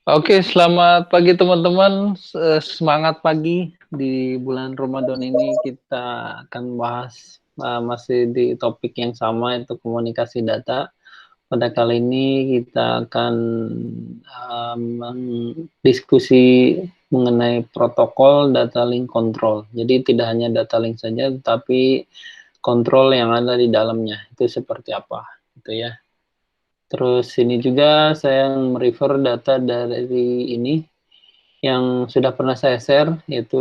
Oke, selamat pagi teman-teman. Semangat pagi di bulan Ramadan ini kita akan bahas masih di topik yang sama, itu komunikasi data. Pada kali ini kita akan diskusi mengenai protokol data link control. Jadi tidak hanya data link saja, tetapi kontrol yang ada di dalamnya itu seperti apa, gitu ya. Terus ini juga saya merefer data dari ini yang sudah pernah saya share, yaitu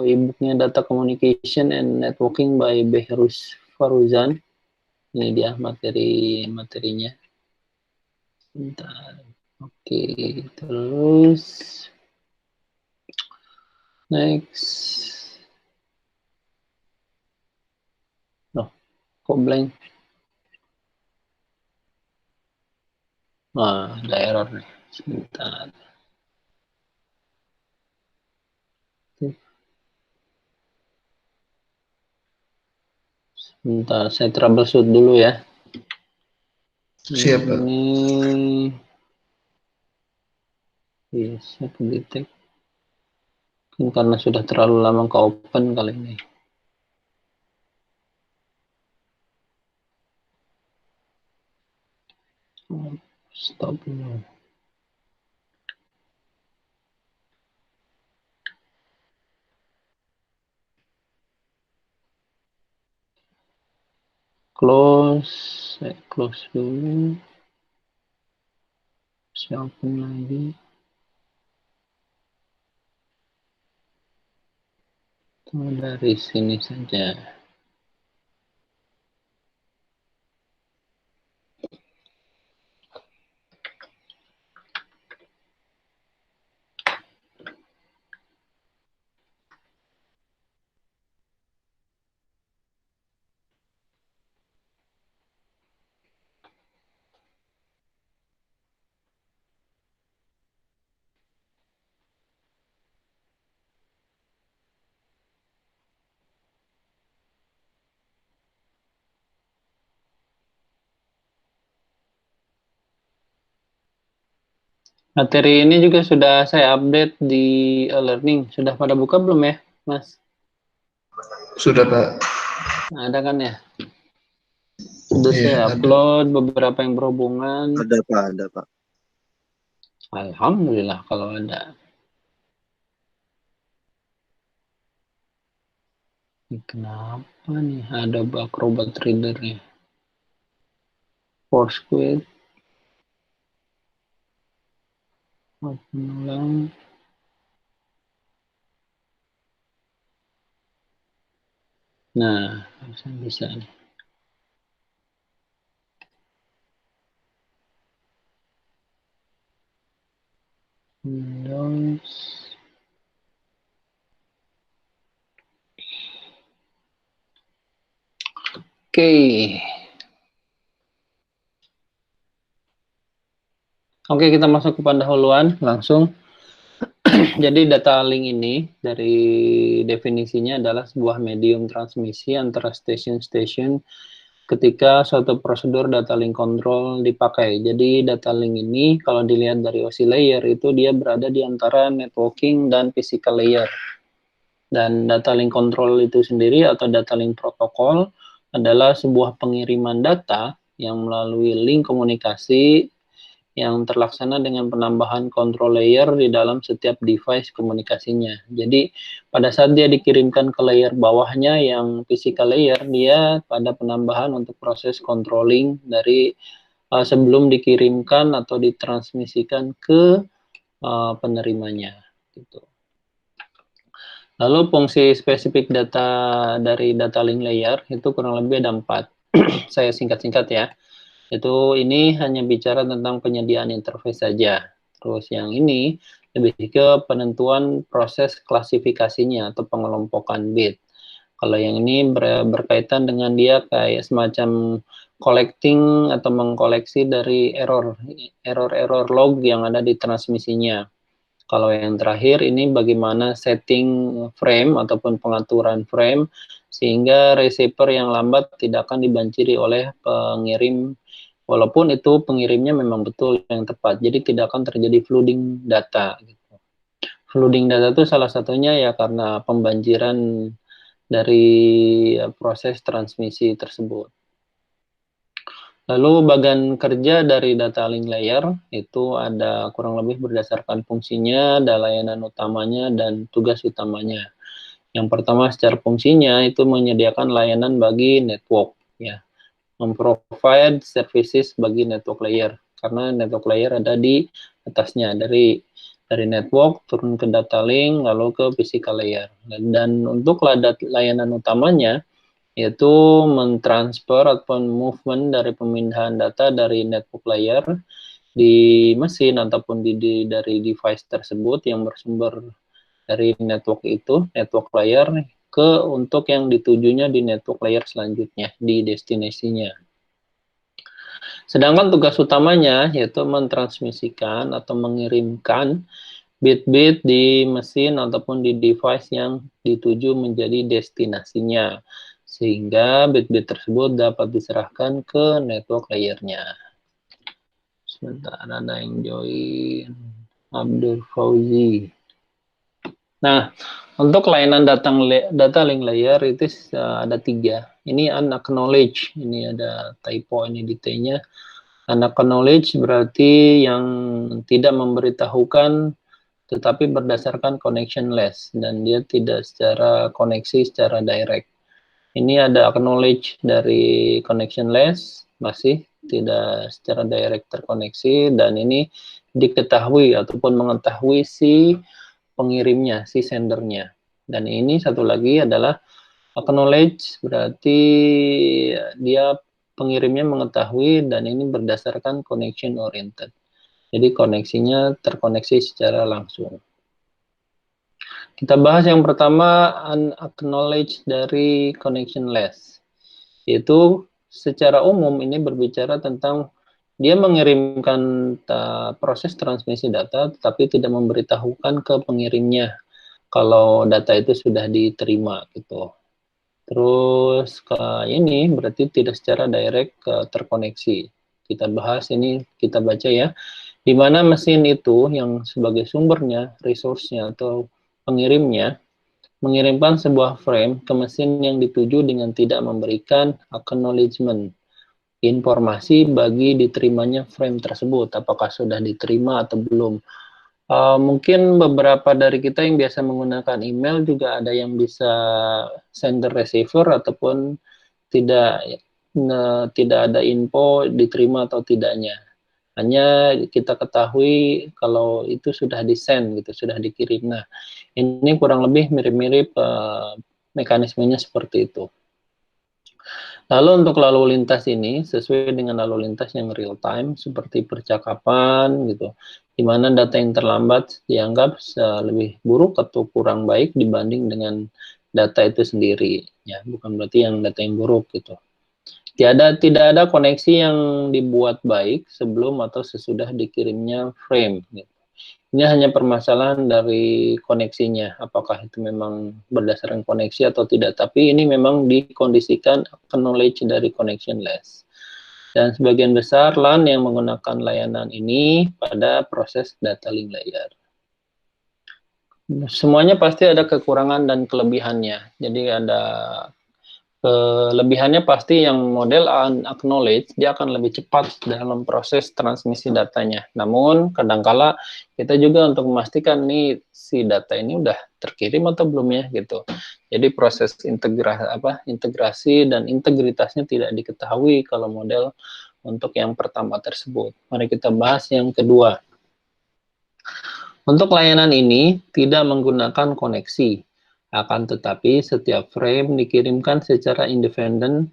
e-booknya Data Communication and Networking by Behrus Faruzan. Ini dia materinya. Bentar. Oke, terus next. Loh, kok blank? Nah, ada error nih. Sebentar. Sebentar, saya troubleshoot dulu ya. Siap, Pak. Ini yes, aku detect. Mungkin karena sudah terlalu lama ke open kali ini. Stop dulu. Close, saya close dulu. Saya open lagi. Dari sini saja. Materi ini juga sudah saya update di e-learning. Sudah pada buka belum ya, Mas? Sudah, Pak. Ada kan ya? Sudah Iya, saya ada. upload beberapa yang berhubungan. Ada Pak, ada Pak. Alhamdulillah kalau ada. Ini kenapa nih ada Acrobat Reader-nya? Force quit. Open ulang. Nah, harusnya bisa nih. Windows. Oke. Oke, kita masuk ke pendahuluan langsung. Jadi data link ini dari definisinya adalah sebuah medium transmisi antara stasiun-stasiun ketika suatu prosedur data link control dipakai. Jadi data link ini kalau dilihat dari OSI layer itu dia berada di antara networking dan physical layer. Dan data link control itu sendiri atau data link protokol adalah sebuah pengiriman data yang melalui link komunikasi yang terlaksana dengan penambahan control layer di dalam setiap device komunikasinya. Jadi pada saat dia dikirimkan ke layer bawahnya yang physical layer, dia pada penambahan untuk proses controlling dari sebelum dikirimkan atau ditransmisikan ke penerimanya. Gitu. Lalu fungsi spesifik data dari data link layer itu kurang lebih ada 4. Saya singkat-singkat ya. Itu ini hanya bicara tentang penyediaan interface saja. Terus yang ini lebih ke penentuan proses klasifikasinya atau pengelompokan bit. Kalau yang ini berkaitan dengan dia kayak semacam collecting atau mengkoleksi dari error log yang ada di transmisinya. Kalau yang terakhir ini bagaimana setting frame ataupun pengaturan frame sehingga receiver yang lambat tidak akan dibanjiri oleh pengirim walaupun itu pengirimnya memang betul yang tepat. Jadi tidak akan terjadi flooding data. Gitu. Flooding data itu salah satunya ya karena pembanjiran dari proses transmisi tersebut. Lalu bagian kerja dari data link layer itu ada kurang lebih berdasarkan fungsinya, ada layanan utamanya, dan tugas utamanya. Yang pertama secara fungsinya itu menyediakan layanan bagi network, ya, memprovide services bagi network layer, karena network layer ada di atasnya, dari network turun ke data link lalu ke physical layer. Dan untuk layanan utamanya yaitu mentransfer atau movement dari pemindahan data dari network layer di mesin ataupun dari device tersebut yang bersumber dari network itu, network layer, ke untuk yang ditujunya di network layer selanjutnya, di destinasinya. Sedangkan tugas utamanya yaitu mentransmisikan atau mengirimkan bit-bit di mesin ataupun di device yang dituju menjadi destinasinya, sehingga bit-bit tersebut dapat diserahkan ke network layer-nya. Sebentar, ada yang join. Abdul Fauzi. Nah, untuk layanan data link layer itu ada 3. Ini unacknowledged. Ini ada typo ini di T-nya. Unacknowledged berarti yang tidak memberitahukan tetapi berdasarkan connectionless dan dia tidak secara koneksi secara direct. Ini ada acknowledge dari connectionless, masih tidak secara direct terkoneksi, dan ini diketahui ataupun mengetahui si pengirimnya, si sendernya. Dan ini satu lagi adalah acknowledge, berarti dia pengirimnya mengetahui dan ini berdasarkan connection oriented. Jadi koneksinya terkoneksi secara langsung. Kita bahas yang pertama, unacknowledged dari connectionless. Yaitu secara umum ini berbicara tentang dia mengirimkan proses transmisi data, tapi tidak memberitahukan ke pengirimnya kalau data itu sudah diterima gitu. Terus ke ini berarti tidak secara direct terkoneksi. Kita bahas ini, kita baca ya. Di mana mesin itu yang sebagai sumbernya, resource-nya atau pengirimnya, mengirimkan sebuah frame ke mesin yang dituju dengan tidak memberikan acknowledgement, informasi bagi diterimanya frame tersebut, apakah sudah diterima atau belum. Mungkin beberapa dari kita yang biasa menggunakan email juga ada yang bisa sender receiver ataupun tidak tidak ada info diterima atau tidaknya. Hanya kita ketahui kalau itu sudah di-send gitu, sudah dikirim. Nah, ini kurang lebih mirip-mirip mekanismenya seperti itu. Lalu untuk lalu lintas ini sesuai dengan lalu lintas yang real time seperti percakapan gitu, di mana data yang terlambat dianggap lebih buruk atau kurang baik dibanding dengan data itu sendiri, ya, bukan berarti yang data yang buruk gitu. Tidak ada koneksi yang dibuat baik sebelum atau sesudah dikirimnya frame. Gitu. Ini hanya permasalahan dari koneksinya, apakah itu memang berdasarkan koneksi atau tidak. Tapi ini memang dikondisikan acknowledge dari connectionless. Dan sebagian besar LAN yang menggunakan layanan ini pada proses data link layer. Semuanya pasti ada kekurangan dan kelebihannya. Jadi ada kelebihannya pasti yang model unacknowledged, dia akan lebih cepat dalam proses transmisi datanya. Namun, kadangkala kita juga untuk memastikan nih si data ini udah terkirim atau belum ya gitu. Jadi proses integrasi dan integritasnya tidak diketahui kalau model untuk yang pertama tersebut. Mari kita bahas yang kedua. Untuk layanan ini tidak menggunakan koneksi. Akan tetapi setiap frame dikirimkan secara independen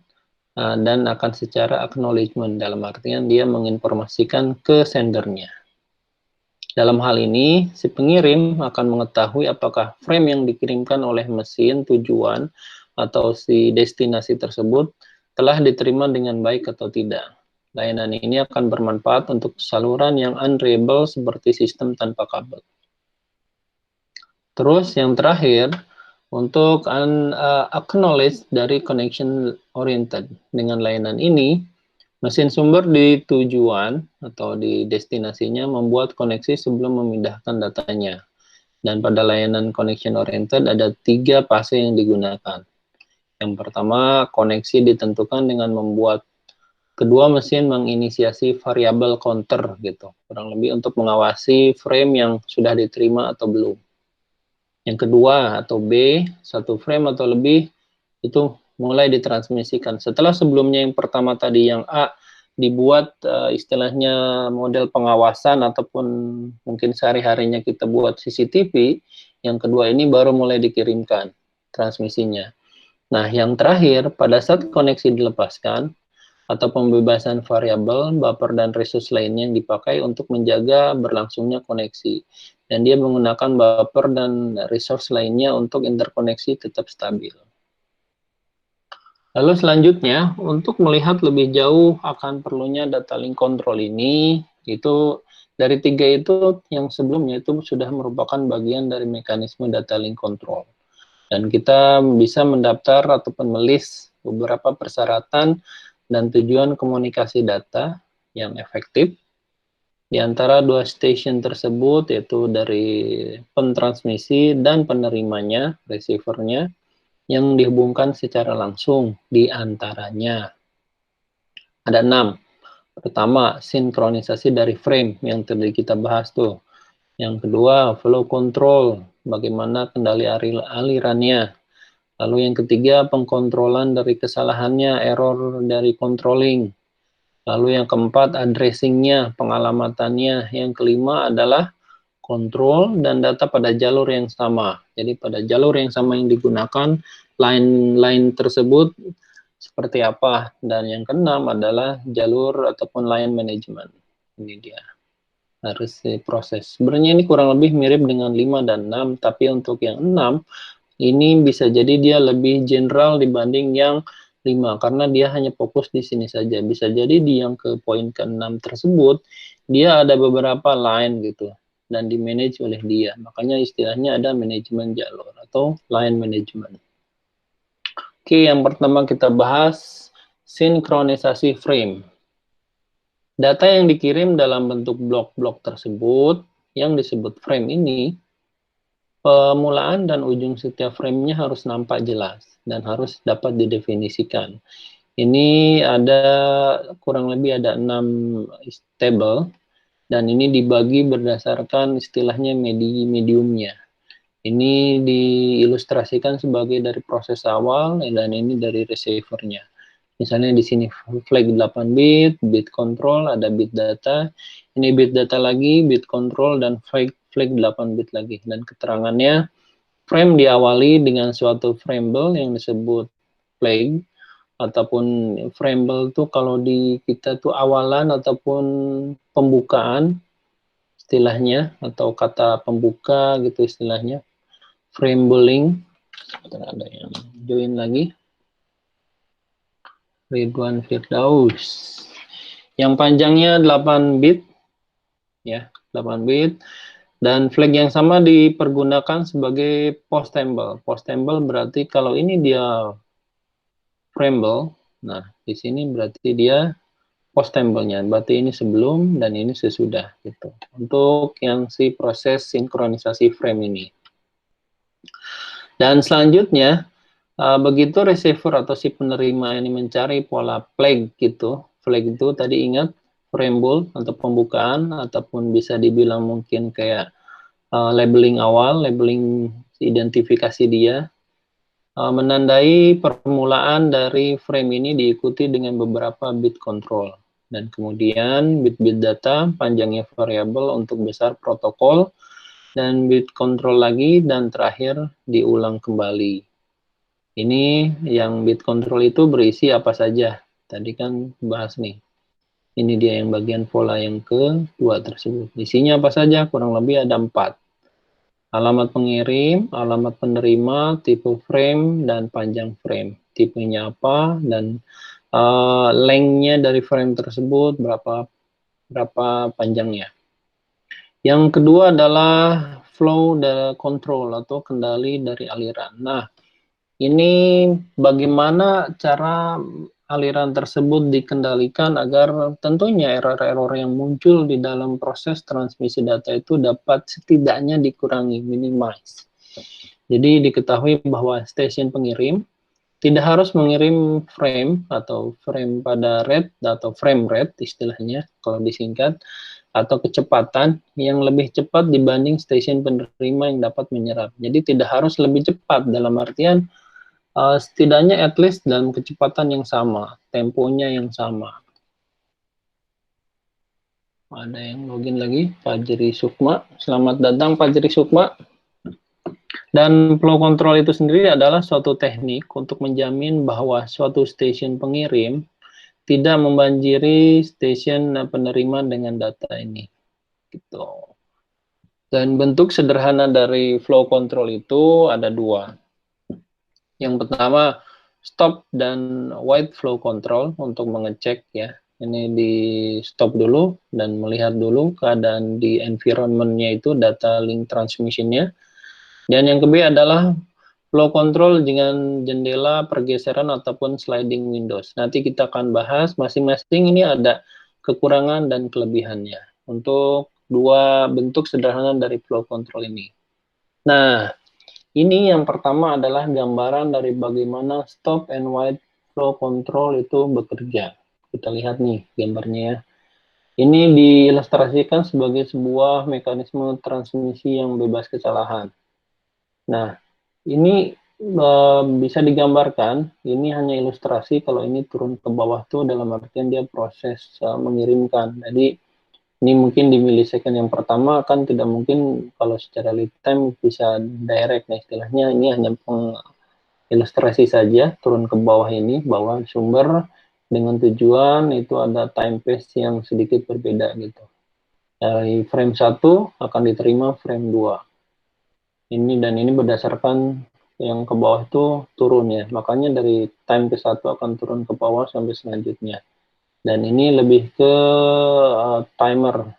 dan akan secara acknowledgement, dalam artian dia menginformasikan ke sendernya. Dalam hal ini, si pengirim akan mengetahui apakah frame yang dikirimkan oleh mesin tujuan atau si destinasi tersebut telah diterima dengan baik atau tidak. Layanan ini akan bermanfaat untuk saluran yang unreliable seperti sistem tanpa kabel. Terus yang terakhir, untuk acknowledge dari connection oriented. Dengan layanan ini, Mesin sumber di tujuan atau di destinasinya membuat koneksi sebelum memindahkan datanya. Dan pada layanan connection oriented ada 3 fase yang digunakan. Yang pertama, koneksi ditentukan dengan membuat kedua mesin menginisiasi variabel counter gitu, kurang lebih untuk mengawasi frame yang sudah diterima atau belum. Yang kedua atau B, satu frame atau lebih itu mulai ditransmisikan. Setelah sebelumnya yang pertama tadi yang A dibuat istilahnya model pengawasan ataupun mungkin sehari-harinya kita buat CCTV, yang kedua ini baru mulai dikirimkan transmisinya. Nah, yang terakhir pada saat koneksi dilepaskan atau pembebasan variabel, buffer dan resource lainnya yang dipakai untuk menjaga berlangsungnya koneksi. Dan dia menggunakan buffer dan resource lainnya untuk interkoneksi tetap stabil. Lalu selanjutnya, untuk melihat lebih jauh akan perlunya data link control ini, itu dari 3 itu yang sebelumnya itu sudah merupakan bagian dari mekanisme data link control. Dan kita bisa mendaftar ataupun melist beberapa persyaratan dan tujuan komunikasi data yang efektif di antara 2 station tersebut, yaitu dari pentransmisi dan penerimanya, receivernya, yang dihubungkan secara langsung di antaranya. Ada 6. Pertama, sinkronisasi dari frame yang tadi kita bahas tuh. Yang kedua, flow control, bagaimana kendali alirannya. Lalu yang ketiga, pengkontrolan dari kesalahannya, error dari controlling. Lalu yang keempat, addressing-nya, pengalamatannya. Yang kelima adalah kontrol dan data pada jalur yang sama. Jadi pada jalur yang sama yang digunakan, line tersebut seperti apa. Dan yang keenam adalah jalur ataupun line management. Ini dia. Harus diproses. Sebenarnya ini kurang lebih mirip dengan 5 dan 6, tapi untuk yang 6, ini bisa jadi dia lebih general dibanding yang 5, karena dia hanya fokus di sini saja. Bisa jadi di yang ke poin ke-6 tersebut, dia ada beberapa line gitu, dan di-manage oleh dia. Makanya istilahnya ada manajemen jalur atau line management. Oke, yang pertama kita bahas sinkronisasi frame. Data yang dikirim dalam bentuk blok-blok tersebut, yang disebut frame ini, pemulaan dan ujung setiap frame-nya harus nampak jelas dan harus dapat didefinisikan. Ini ada kurang lebih ada 6 table dan ini dibagi berdasarkan istilahnya mediumnya. Ini diilustrasikan sebagai dari proses awal dan ini dari receiver-nya. Misalnya di sini flag 8 bit, bit control, ada bit data. Ini bit data lagi, bit control, dan flag 8 bit lagi. Dan keterangannya, frame diawali dengan suatu framebel yang disebut flag, ataupun framebel itu kalau di kita tuh awalan ataupun pembukaan, istilahnya, atau kata pembuka gitu istilahnya. Framebeling, ada yang join lagi. Ridwan Firdaus. Yang panjangnya 8 bit, ya, 8 bit. Dan flag yang sama dipergunakan sebagai postable. Postable berarti kalau ini dia frameable, nah di sini berarti dia postable-nya. Berarti ini sebelum dan ini sesudah gitu. Untuk yang si proses sinkronisasi frame ini. Dan selanjutnya begitu receiver atau si penerima ini mencari pola flag gitu. Flag itu tadi ingat frameable atau pembukaan ataupun bisa dibilang mungkin kayak labeling awal, labeling identifikasi dia. Menandai permulaan dari frame ini diikuti dengan beberapa bit control. Dan kemudian bit-bit data, panjangnya variabel untuk besar protokol, dan bit control lagi, dan terakhir diulang kembali. Ini yang bit control itu berisi apa saja. Tadi kan bahas nih. Ini dia yang bagian pola yang kedua tersebut. Isinya apa saja? Kurang lebih ada 4. Alamat pengirim, alamat penerima, tipe frame, dan panjang frame. Tipenya apa, dan length-nya dari frame tersebut, berapa panjangnya. Yang kedua adalah flow control atau kendali dari aliran. Nah, ini bagaimana cara aliran tersebut dikendalikan agar tentunya error-error yang muncul di dalam proses transmisi data itu dapat setidaknya dikurangi, minimize. Jadi diketahui bahwa stasiun pengirim tidak harus mengirim frame atau frame pada rate atau frame rate istilahnya kalau disingkat, atau kecepatan yang lebih cepat dibanding stasiun penerima yang dapat menyerap. Jadi tidak harus lebih cepat dalam artian setidaknya at least dalam kecepatan yang sama, temponya yang sama. Ada yang login lagi, Fajri Sukma. Selamat datang Fajri Sukma. Dan flow control itu sendiri adalah suatu teknik untuk menjamin bahwa suatu stasiun pengirim tidak membanjiri stasiun penerima dengan data ini. Gitu. Dan bentuk sederhana dari flow control itu ada dua. Yang pertama, stop dan wait flow control untuk mengecek ya. Ini di stop dulu dan melihat dulu keadaan di environment-nya itu, data link transmission-nya. Dan yang kedua adalah flow control dengan jendela pergeseran ataupun sliding windows. Nanti kita akan bahas masing-masing ini ada kekurangan dan kelebihannya untuk dua bentuk sederhana dari flow control ini. Nah, ini yang pertama adalah gambaran dari bagaimana stop and wait flow control itu bekerja. Kita lihat nih gambarnya ya. Ini diilustrasikan sebagai sebuah mekanisme transmisi yang bebas kesalahan. Nah, ini bisa digambarkan, ini hanya ilustrasi, kalau ini turun ke bawah tuh dalam artian dia proses mengirimkan. Jadi, ini mungkin di millisecond yang pertama kan tidak mungkin kalau secara lead time bisa direct, nah istilahnya ini hanya ilustrasi saja, turun ke bawah ini, bawah sumber dengan tujuan itu ada time phase yang sedikit berbeda gitu. Dari frame 1 akan diterima frame 2. Ini dan ini berdasarkan yang ke bawah itu turun ya, makanya dari time ke 1 akan turun ke bawah sampai selanjutnya. Dan ini lebih ke timer,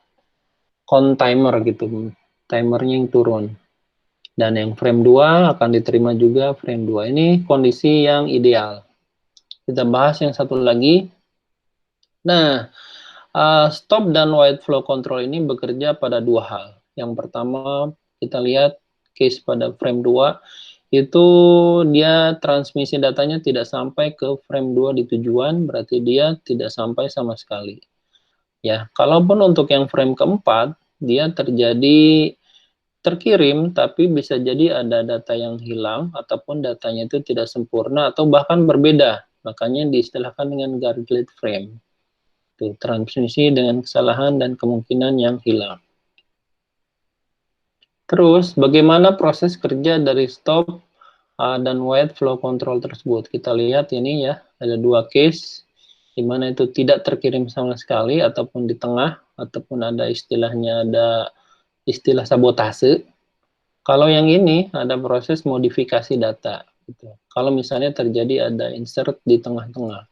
count timer gitu, timernya yang turun. Dan yang frame 2 akan diterima juga frame 2. Ini kondisi yang ideal. Kita bahas yang satu lagi. Nah, stop dan wait flow control ini bekerja pada dua hal. Yang pertama, kita lihat case pada frame 2, itu dia transmisi datanya tidak sampai ke frame 2 di tujuan, berarti dia tidak sampai sama sekali. Ya, kalaupun untuk yang frame keempat, dia terkirim, tapi bisa jadi ada data yang hilang, ataupun datanya itu tidak sempurna, atau bahkan berbeda. Makanya diistilahkan dengan gargled frame. Itu transmisi dengan kesalahan dan kemungkinan yang hilang. Terus, bagaimana proses kerja dari stop dan wait flow control tersebut? Kita lihat ini ya, ada dua case, di mana itu tidak terkirim sama sekali, ataupun di tengah, ataupun ada istilahnya, ada istilah sabotase. Kalau yang ini, ada proses modifikasi data. Gitu. Kalau misalnya terjadi ada insert di tengah-tengah.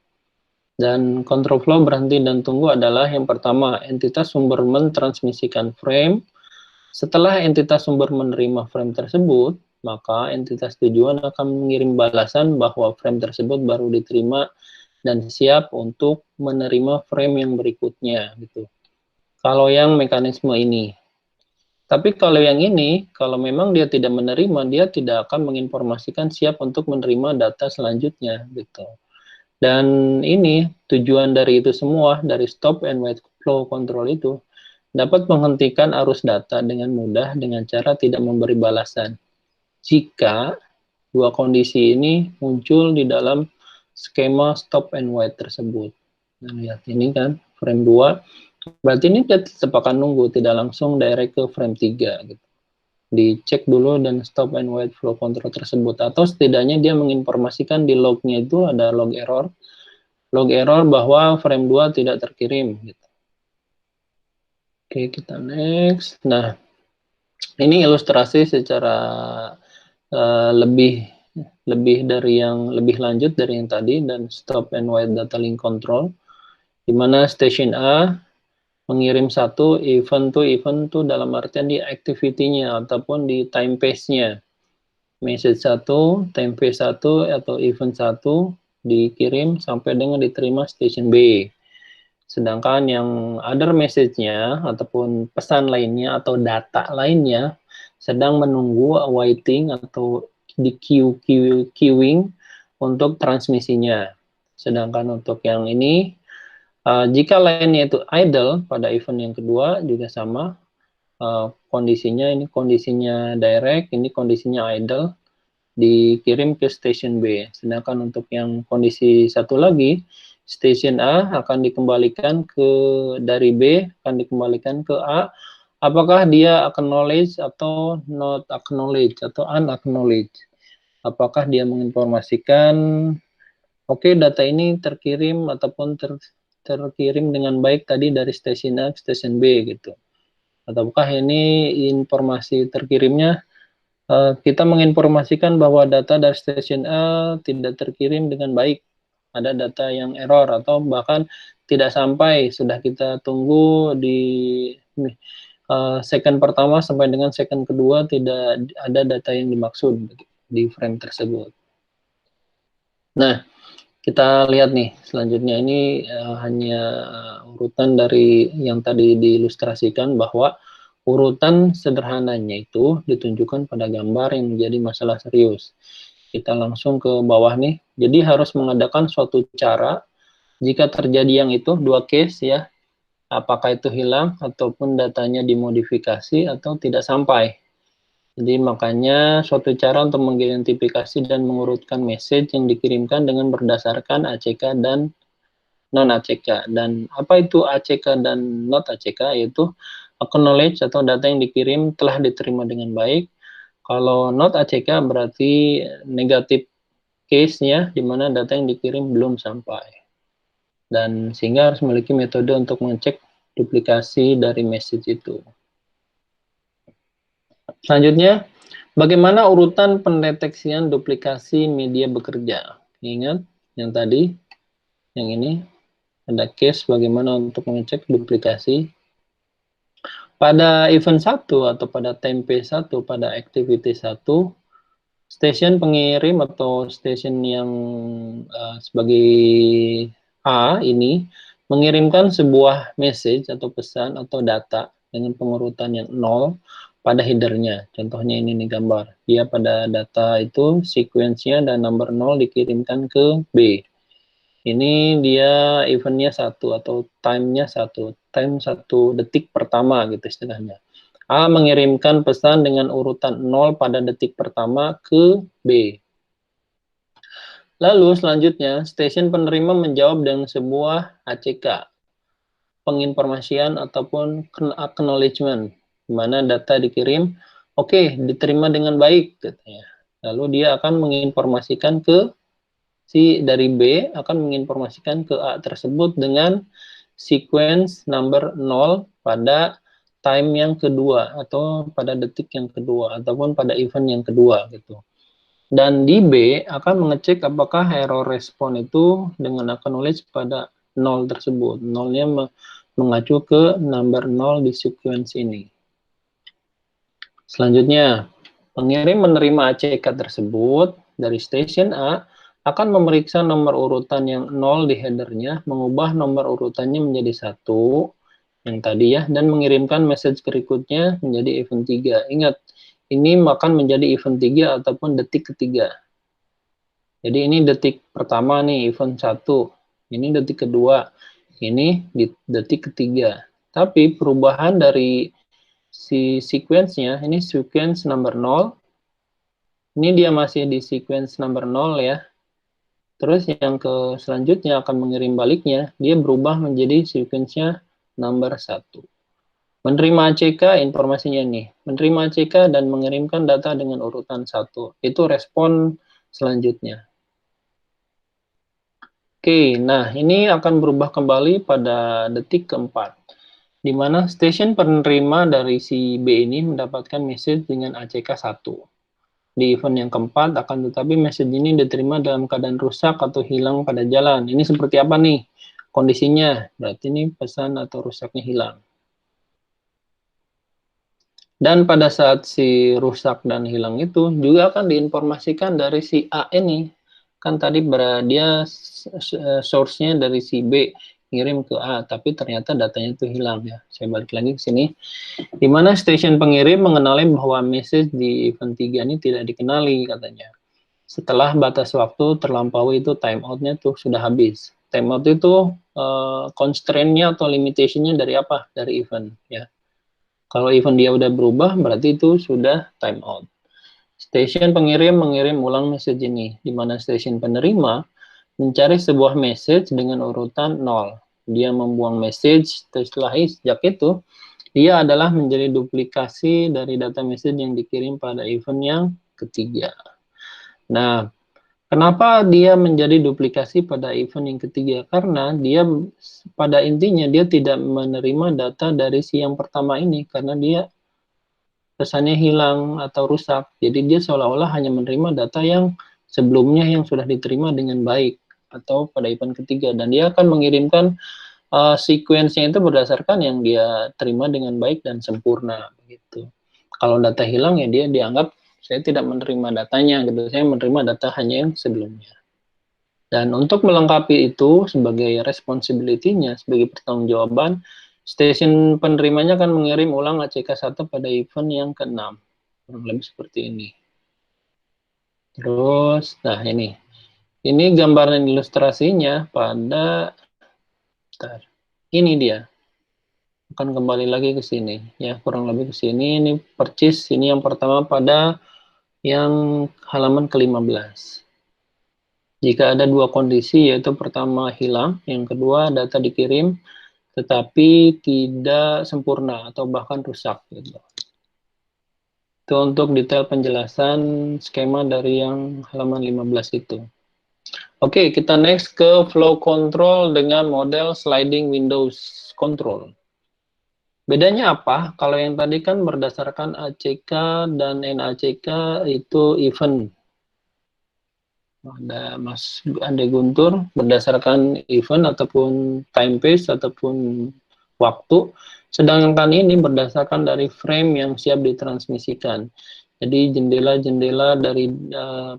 Dan control flow berhenti dan tunggu adalah yang pertama, entitas sumber mentransmisikan frame. Setelah entitas sumber menerima frame tersebut, maka entitas tujuan akan mengirim balasan bahwa frame tersebut baru diterima dan siap untuk menerima frame yang berikutnya. Gitu. Kalau yang mekanisme ini. Tapi kalau yang ini, kalau memang dia tidak menerima, dia tidak akan menginformasikan siap untuk menerima data selanjutnya. Gitu. Dan ini tujuan dari itu semua, dari stop and wait flow control itu, dapat menghentikan arus data dengan mudah dengan cara tidak memberi balasan. Jika dua kondisi ini muncul di dalam skema stop and wait tersebut. Nah, lihat ini kan, frame 2, berarti ini dia tetap akan nunggu, tidak langsung direct ke frame 3. Gitu. Dicek dulu dan stop and wait flow control tersebut. Atau setidaknya dia menginformasikan di lognya itu ada log error bahwa frame 2 tidak terkirim. Gitu. Oke, kita next. Nah, ini ilustrasi secara lebih lanjut dari yang tadi, dan stop and wait data link control, di mana station A mengirim satu event to dalam artian di activity-nya ataupun di time phase-nya. Message 1, time phase 1 atau event 1 dikirim sampai dengan diterima station B. Sedangkan yang other message-nya ataupun pesan lainnya atau data lainnya sedang menunggu awaiting atau di queuing untuk transmisinya. Sedangkan untuk yang ini, jika lainnya itu idle pada event yang kedua juga sama, kondisinya ini kondisinya direct, ini kondisinya idle, dikirim ke station B. Sedangkan untuk yang kondisi satu lagi, station A akan dikembalikan dari B, akan dikembalikan ke A. Apakah dia acknowledge atau not acknowledge atau unacknowledge? Apakah dia menginformasikan, oke, data ini terkirim ataupun terkirim dengan baik tadi dari station A ke station B gitu. Ataukah ini informasi terkirimnya kita menginformasikan bahwa data dari station A tidak terkirim dengan baik, ada data yang error atau bahkan tidak sampai, sudah kita tunggu di second pertama sampai dengan second kedua tidak ada data yang dimaksud di frame tersebut. Nah, kita lihat nih selanjutnya ini hanya urutan dari yang tadi diilustrasikan bahwa urutan sederhananya itu ditunjukkan pada gambar yang menjadi masalah serius. Kita langsung ke bawah nih. Jadi harus mengadakan suatu cara jika terjadi yang itu dua case ya. Apakah itu hilang ataupun datanya dimodifikasi atau tidak sampai. Jadi makanya suatu cara untuk mengidentifikasi dan mengurutkan message yang dikirimkan dengan berdasarkan ACK dan non-ACK. Dan apa itu ACK dan not ACK? Yaitu acknowledge atau data yang dikirim telah diterima dengan baik. Kalau not ACK berarti negatif case-nya, di mana data yang dikirim belum sampai. Dan sehingga harus memiliki metode untuk mengecek duplikasi dari message itu. Selanjutnya, bagaimana urutan pendeteksian duplikasi media bekerja? Ingat yang tadi, yang ini, ada case bagaimana untuk mengecek duplikasi. Pada event 1 atau pada tempe 1, pada activity 1, station pengirim atau station yang sebagai A ini mengirimkan sebuah message atau pesan atau data dengan pengurutan yang 0 pada headernya. Contohnya ini nih gambar. Dia pada data itu sequence-nya dan number 0 dikirimkan ke B. Ini dia eventnya 1 atau time-nya 1. Time 1 detik pertama gitu istilahnya. A mengirimkan pesan dengan urutan 0 pada detik pertama ke B. Lalu selanjutnya, stasiun penerima menjawab dengan sebuah ACK, penginformasian ataupun acknowledgement, di mana data dikirim, oke, diterima dengan baik, katanya. Lalu dia akan menginformasikan ke dari B, akan menginformasikan ke A tersebut dengan sequence number 0 pada time yang kedua, atau pada detik yang kedua, ataupun pada event yang kedua, gitu. Dan di B akan mengecek apakah error respon itu dengan acknowledge pada 0 tersebut. 0-nya mengacu ke number 0 di sequence ini. Selanjutnya, pengirim menerima ACK tersebut dari station A akan memeriksa nomor urutan yang 0 di headernya, mengubah nomor urutannya menjadi 1, yang tadi ya, dan mengirimkan message berikutnya menjadi event 3. Ingat, ini akan menjadi event 3 ataupun detik ketiga. Jadi ini detik pertama nih, event 1. Ini detik kedua. Ini di detik ketiga. Tapi perubahan dari si sequence-nya, ini sequence number 0. Ini dia masih di sequence number 0 ya. Terus yang ke selanjutnya akan mengirim baliknya, dia berubah menjadi sequence-nya number 1. Menerima ACK, informasinya nih. Menerima ACK dan mengirimkan data dengan urutan 1. Itu respon selanjutnya. Oke, nah ini akan berubah kembali pada detik keempat. Di mana stasiun penerima dari si B ini mendapatkan message dengan ACK 1. Di event yang keempat, akan tetapi message ini diterima dalam keadaan rusak atau hilang pada jalan. Ini seperti apa nih kondisinya? Berarti ini pesan atau rusaknya hilang. Dan pada saat si rusak dan hilang itu juga akan diinformasikan dari si A ini kan tadi dia source-nya dari si B ngirim ke A, tapi ternyata datanya itu hilang ya. Saya balik lagi ke sini. Di mana stasiun pengirim mengenali bahwa message di event 3 ini tidak dikenali katanya. Setelah batas waktu terlampaui itu timeout-nya tuh sudah habis. Timeout itu constraint-nya atau limitation-nya dari apa? Dari event ya. Kalau event dia udah berubah, berarti itu sudah timeout. Stasiun pengirim mengirim ulang message ini, di mana stasiun penerima mencari sebuah message dengan urutan 0. Dia membuang message, setelah sejak itu, dia adalah menjadi duplikasi dari data message yang dikirim pada event yang ketiga. Nah, kenapa dia menjadi duplikasi pada event yang ketiga? Karena dia pada intinya dia tidak menerima data dari si yang pertama ini, karena dia pesannya hilang atau rusak. Jadi dia seolah-olah hanya menerima data yang sebelumnya yang sudah diterima dengan baik atau pada event ketiga, dan dia akan mengirimkan sequence-nya itu berdasarkan yang dia terima dengan baik dan sempurna begitu. Kalau data hilang ya dia dianggap saya tidak menerima datanya gitu. Saya menerima data hanya yang sebelumnya. Dan untuk melengkapi itu sebagai responsibility-nya, sebagai pertanggungjawaban, stasiun penerimanya akan mengirim ulang ACK1 pada event yang ke-6. Kurang lebih seperti ini. Terus, nah ini. Ini gambaran ilustrasinya pada, bentar, ini dia. Akan kembali lagi ke sini. Ya, kurang lebih ke sini. Ini percis, ini yang pertama pada yang halaman ke-15. Jika ada dua kondisi, yaitu pertama hilang, yang kedua data dikirim, tetapi tidak sempurna atau bahkan rusak. Gitu. Itu untuk detail penjelasan skema dari yang halaman 15 itu. Oke, kita next ke flow control dengan model sliding windows control. Bedanya apa? Kalau yang tadi kan berdasarkan ACK dan NACK itu event. Ada Mas Ade Guntur berdasarkan event ataupun time pace ataupun waktu. Sedangkan ini berdasarkan dari frame yang siap ditransmisikan. Jadi jendela-jendela dari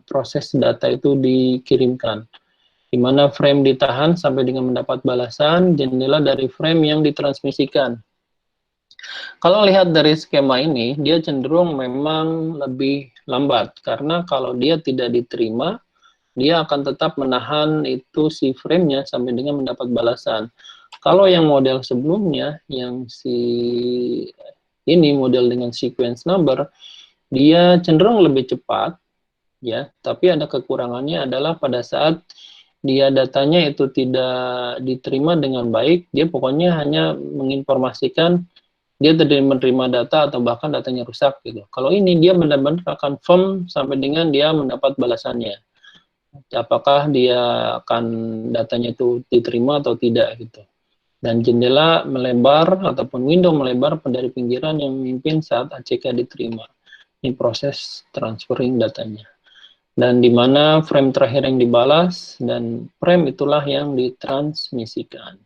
proses data itu dikirimkan. Di mana frame ditahan sampai dengan mendapat balasan, jendela dari frame yang ditransmisikan. Kalau lihat dari skema ini, dia cenderung memang lebih lambat. Karena kalau dia tidak diterima, dia akan tetap menahan itu si frame-nya sampai dengan mendapat balasan. Kalau yang model sebelumnya, yang si ini model dengan sequence number, dia cenderung lebih cepat, ya. Tapi ada kekurangannya adalah pada saat dia datanya itu tidak diterima dengan baik, dia pokoknya hanya menginformasikan dia tidak menerima data atau bahkan datanya rusak gitu. Kalau ini dia benar-benar akan firm sampai dengan dia mendapat balasannya. Apakah dia akan datanya itu diterima atau tidak gitu. Dan jendela melebar ataupun window melebar dari pinggiran yang memimpin saat ACK diterima. Ini proses transferring datanya. Dan di mana frame terakhir yang dibalas dan frame itulah yang ditransmisikan.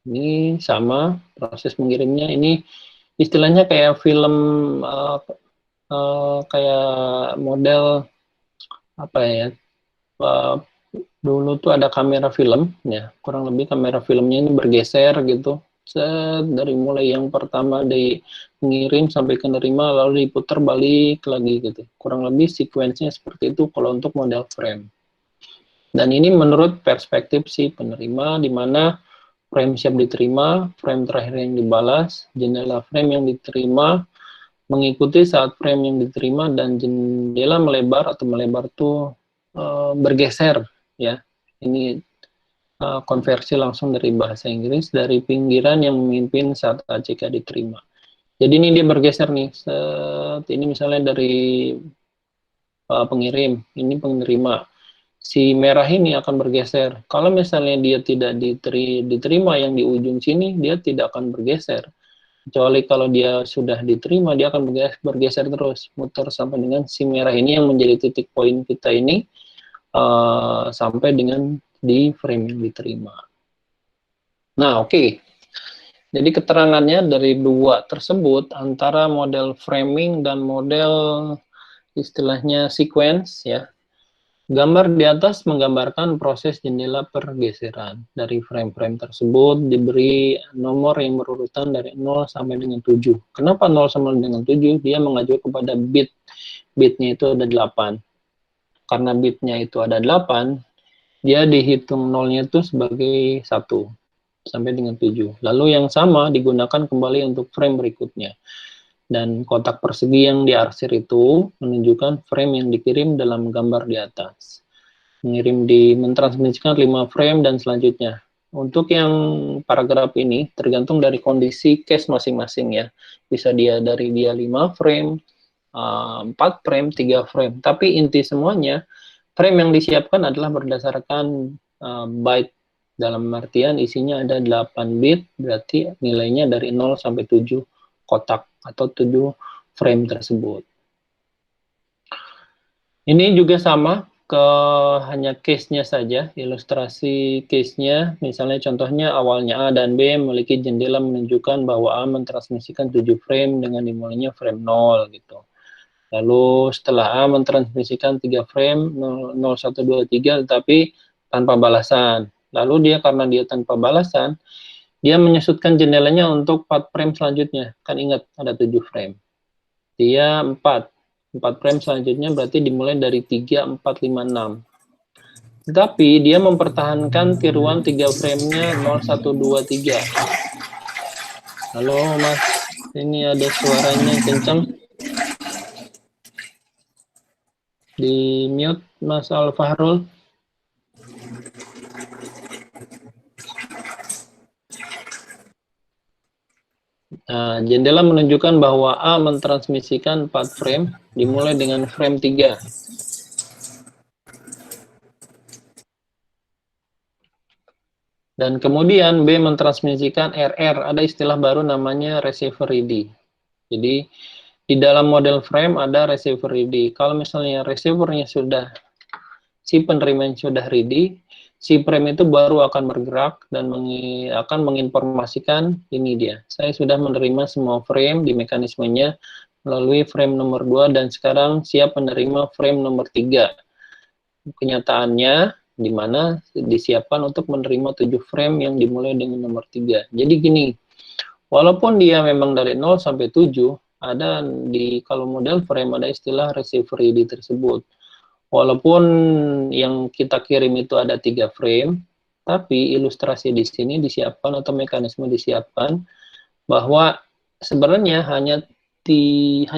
Ini sama proses mengirimnya. Ini istilahnya kayak film kayak model apa ya? Dulu tuh ada kamera film ya, kurang lebih kamera filmnya ini bergeser gitu. Dari mulai yang pertama mengirim sampai ke nerima lalu diputar balik lagi gitu. Kurang lebih sequence-nya seperti itu kalau untuk model frame. Dan ini menurut perspektif si penerima di mana frame siap diterima, frame terakhir yang dibalas, jendela frame yang diterima, mengikuti saat frame yang diterima dan jendela melebar atau melebar tuh bergeser ya. Ini konversi langsung dari bahasa Inggris dari pinggiran yang memimpin saat ACK diterima. Jadi ini dia bergeser nih. Ini misalnya dari pengirim, ini penerima. Si merah ini akan bergeser. Kalau misalnya dia tidak diterima yang di ujung sini, dia tidak akan bergeser. Kecuali kalau dia sudah diterima, dia akan bergeser terus, muter sampai dengan si merah ini yang menjadi titik poin kita ini, sampai dengan di frame yang diterima. Nah, oke. Jadi keterangannya dari dua tersebut, antara model framing dan model istilahnya sequence, ya. Gambar di atas menggambarkan proses jendela pergeseran. Dari frame-frame tersebut diberi nomor yang berurutan dari 0 sampai dengan 7. Kenapa 0 sampai dengan 7? Dia mengacu kepada bit. Bitnya itu ada 8. Karena bitnya itu ada 8, dia dihitung nolnya itu sebagai 1 sampai dengan 7. Lalu yang sama digunakan kembali untuk frame berikutnya. Dan kotak persegi yang diarsir itu menunjukkan frame yang dikirim dalam gambar di atas. Mentransmisikan 5 frame dan selanjutnya. Untuk yang paragraf ini tergantung dari kondisi case masing-masing ya. Bisa dia dari dia 5 frame, 4 frame, 3 frame. Tapi inti semuanya, frame yang disiapkan adalah berdasarkan byte. Dalam artian isinya ada 8 bit, berarti nilainya dari 0 sampai 7 kotak atau 7 frame tersebut. Ini juga sama, hanya case-nya saja, ilustrasi case-nya, misalnya contohnya awalnya A dan B memiliki jendela menunjukkan bahwa A mentransmisikan 7 frame dengan dimulainya frame 0 gitu. Lalu setelah A mentransmisikan 3 frame 0, 1, 2, 3 tetapi tanpa balasan. Lalu karena dia tanpa balasan, dia menyusutkan jendelanya untuk 4 frame selanjutnya. Kan ingat ada 7 frame. Dia 4 frame selanjutnya berarti dimulai dari 3, 4, 5, 6. Tetapi dia mempertahankan tiruan 3 frame-nya 0, 1, 2, 3. Halo Mas, ini ada suaranya kencang. Di mute Mas Alfahrul. Nah, jendela menunjukkan bahwa A mentransmisikan 4 frame dimulai dengan frame 3. Dan kemudian B mentransmisikan RR, ada istilah baru namanya receiver ready. Jadi di dalam model frame ada receiver ready. Kalau misalnya receivernya sudah, si penerimanya sudah ready, si frame itu baru akan bergerak dan akan menginformasikan ini dia. Saya sudah menerima semua frame di mekanismenya melalui frame nomor 2 dan sekarang siap menerima frame nomor 3. Kenyataannya di mana disiapkan untuk menerima 7 frame yang dimulai dengan nomor 3. Jadi gini, walaupun dia memang dari 0 sampai 7, ada kalau model frame ada istilah receiver ready tersebut. Walaupun yang kita kirim itu ada 3 frame, tapi ilustrasi di sini disiapkan atau mekanisme disiapkan bahwa sebenarnya hanya 7.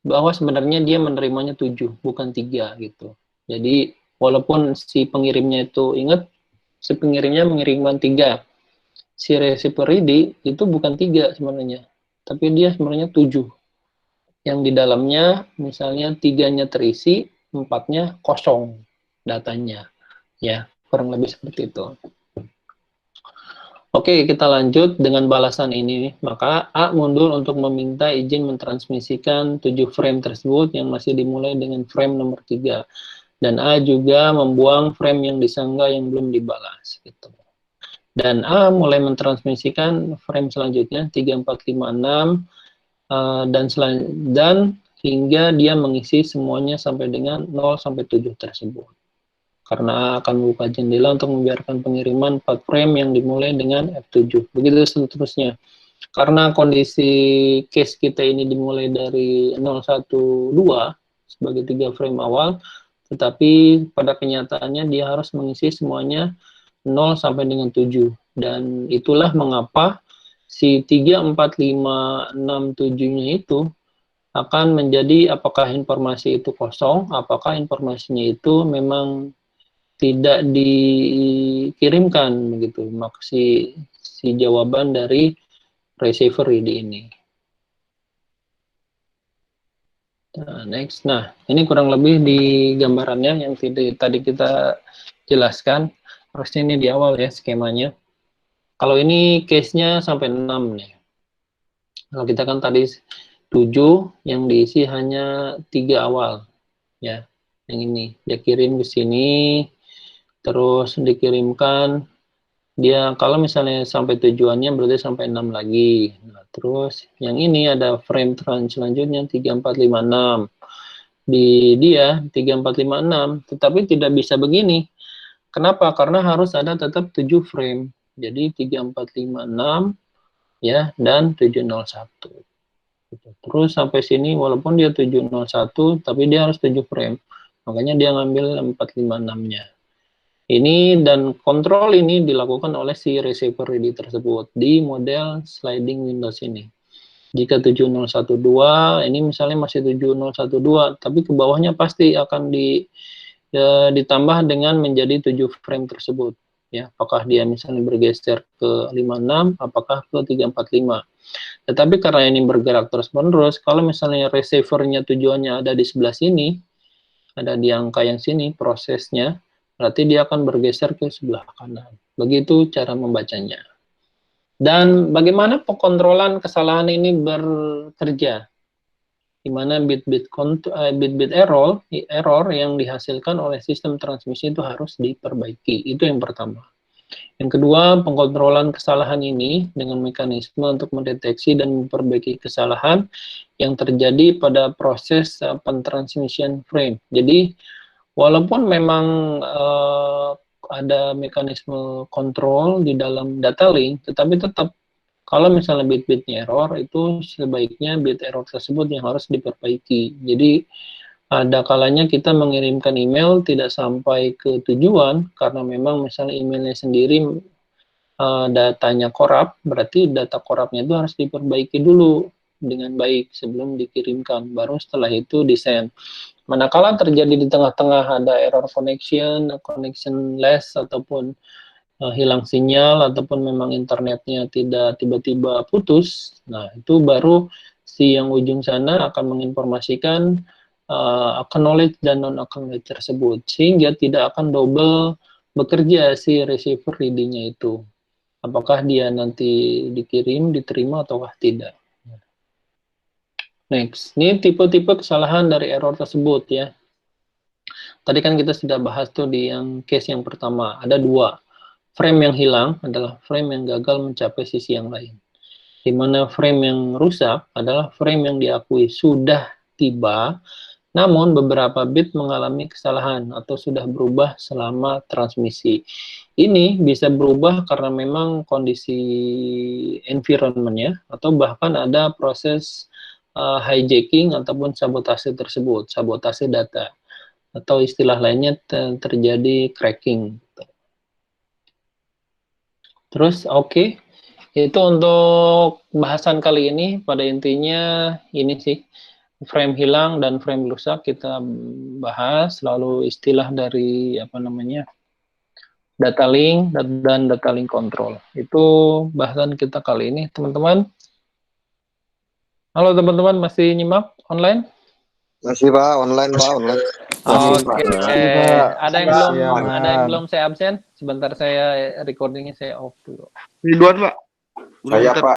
Bahwa sebenarnya dia menerimanya 7, bukan 3 gitu. Jadi walaupun si pengirimnya itu ingat, si pengirimnya mengirimkan 3. Si receiver ready itu bukan 3 sebenarnya, tapi dia sebenarnya 7. Yang di dalamnya misalnya 3-nya terisi, 4-nya kosong datanya. Ya, kurang lebih seperti itu. Oke, kita lanjut dengan balasan ini. Maka A mundur untuk meminta izin mentransmisikan 7 frame tersebut yang masih dimulai dengan frame nomor 3. Dan A juga membuang frame yang disanggah yang belum dibalas. Gitu. Dan A mulai mentransmisikan frame selanjutnya 3, 4, 5, 6 dan hingga dia mengisi semuanya sampai dengan 0 sampai 7 tersebut. Karena akan membuka jendela untuk membiarkan pengiriman 4 frame yang dimulai dengan F7. Begitu seterusnya. Karena kondisi case kita ini dimulai dari 0, 1, 2 sebagai 3 frame awal, tetapi pada kenyataannya dia harus mengisi semuanya 0 sampai dengan 7. Dan itulah mengapa si 3, 4, 5, 6, 7-nya itu akan menjadi apakah informasi itu kosong, apakah informasinya itu memang tidak dikirimkan begitu. Si jawaban dari receiver ready ini. Nah, next. Nah, ini kurang lebih di gambarannya yang tadi kita jelaskan. Harusnya ini di awal ya skemanya. Kalau ini case-nya sampai 6 nih. Kalau kita kan tadi 7 yang diisi hanya 3 awal. Ya, yang ini. Dia kirim ke sini, terus dikirimkan. Dia kalau misalnya sampai tujuannya berarti sampai 6 lagi. Nah, terus yang ini ada frame selanjutnya 3, 4, 5, 6. di dia 3456, tetapi tidak bisa begini. Kenapa? Karena harus ada tetap 7 frame. Jadi 3456 ya dan 701. Terus sampai sini walaupun dia 701 tapi dia harus 7 frame. Makanya dia ngambil 456-nya. Ini dan kontrol ini dilakukan oleh si receiver ready tersebut di model sliding Windows ini. Jika 7012, ini misalnya masih 7012, tapi ke bawahnya pasti akan ditambah dengan menjadi 7 frame tersebut. Ya, apakah dia misalnya bergeser ke 56, apakah ke 345. Tetapi karena ini bergerak terus-menerus, kalau misalnya receivernya tujuannya ada di sebelah sini, ada di angka yang sini prosesnya, berarti dia akan bergeser ke sebelah kanan. Begitu cara membacanya. Dan bagaimana pengontrolan kesalahan ini bekerja? Di mana bit-bit error yang dihasilkan oleh sistem transmisi itu harus diperbaiki. Itu yang pertama. Yang kedua, pengontrolan kesalahan ini dengan mekanisme untuk mendeteksi dan memperbaiki kesalahan yang terjadi pada proses pentransmisian frame. Jadi, walaupun memang ada mekanisme kontrol di dalam data link, tetapi tetap kalau misalnya bit-bitnya error, itu sebaiknya bit error tersebut yang harus diperbaiki. Jadi, ada kalanya kita mengirimkan email tidak sampai ke tujuan, karena memang misalnya emailnya sendiri datanya korup, berarti data korupnya itu harus diperbaiki dulu dengan baik sebelum dikirimkan, baru setelah itu disend. Manakala terjadi di tengah-tengah ada error connection less, ataupun hilang sinyal, ataupun memang internetnya tidak tiba-tiba putus, nah itu baru si yang ujung sana akan menginformasikan acknowledge dan non-acknowledge tersebut, sehingga tidak akan double bekerja si receiver ready-nya itu. Apakah dia nanti dikirim, diterima, ataukah tidak. Next, ini tipe-tipe kesalahan dari error tersebut ya. Tadi kan kita sudah bahas tuh di yang case yang pertama, ada 2. Frame yang hilang adalah frame yang gagal mencapai sisi yang lain. Di mana frame yang rusak adalah frame yang diakui sudah tiba, namun beberapa bit mengalami kesalahan atau sudah berubah selama transmisi. Ini bisa berubah karena memang kondisi environment-nya, atau bahkan ada proses hijacking ataupun sabotase tersebut, sabotase data, atau istilah lainnya terjadi cracking. Terus oke, itu untuk bahasan kali ini. Pada intinya ini sih, frame hilang dan frame rusak kita bahas, lalu istilah dari data link dan data link control. Itu bahasan kita kali ini, teman-teman. Halo teman-teman, masih nyimak online? Masih Pak, online Pak, online. Oke, ada yang Siap. belum saya absen? Sebentar, saya recordingnya saya off dulu. Ridwan, Pak. Saya Pak.